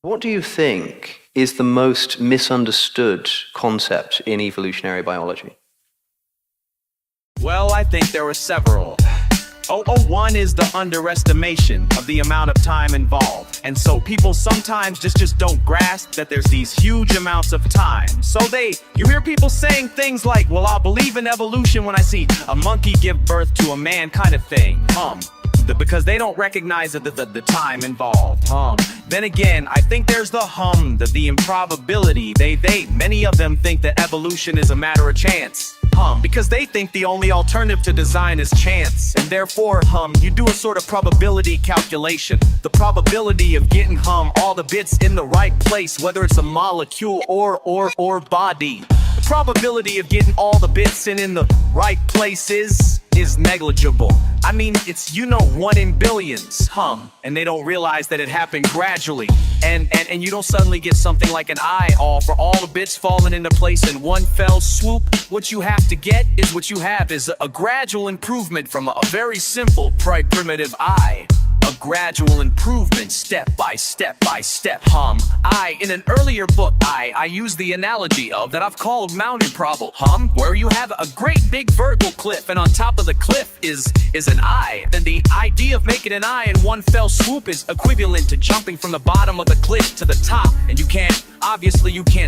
What do you think is the most misunderstood concept in evolutionary biology? Well, I think there are several. One is the underestimation of the amount of time involved. And so people sometimes just don't grasp that there's these huge amounts of time. So you hear people saying things like, well, I'll believe in evolution when I see a monkey give birth to a man kind of thing. Because they don't recognize the time involved. Then again, I think there's the improbability. Many of them think that evolution is a matter of chance. Because they think the only alternative to design is chance. And therefore, you do a sort of probability calculation. The probability of getting all the bits in the right place, whether it's a molecule or body. The probability of getting all the bits in the right place is negligible. I mean, it's 1 in billions, and they don't realize that it happened gradually. And you don't suddenly get something like an eye for all the bits falling into place in one fell swoop. What you have to get is a gradual improvement from a very simple primitive eye. A gradual improvement, step by step by step. In an earlier book, I used the analogy of that I've called mountain problem, where you have a great big vertical cliff, and on top of the cliff is an eye. Then the idea of making an eye in one fell swoop is equivalent to jumping from the bottom of the cliff to the top, and you can't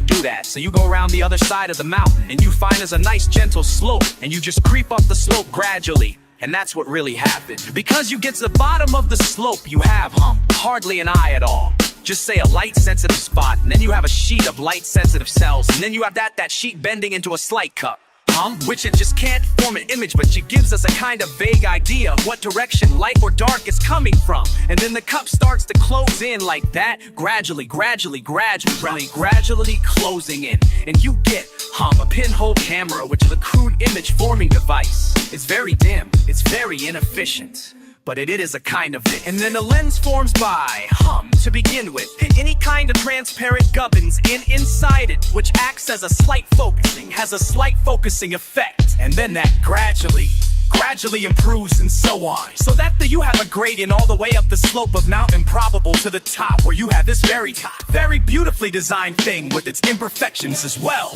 do that. So you go around the other side of the mountain, and you find there's a nice gentle slope, and you just creep up the slope gradually. And that's what really happened. Because you get to the bottom of the slope, you have hardly an eye at all. Just say a light-sensitive spot, and then you have a sheet of light-sensitive cells, and then you have that sheet bending into a slight cup. Which it just can't form an image, but it gives us a kind of vague idea of what direction light or dark is coming from. And then the cup starts to close in like that, gradually closing in. And you get a pinhole camera, which is a crude image forming device. It's very dim, it's very inefficient, but it is a kind of it. And then the lens forms by, to begin with, any kind of transparent gubbins inside it, which acts as a slight focusing effect. And then that gradually improves and so on. So that you have a gradient all the way up the slope of Mount Improbable to the top, where you have this very beautifully designed thing with its imperfections as well.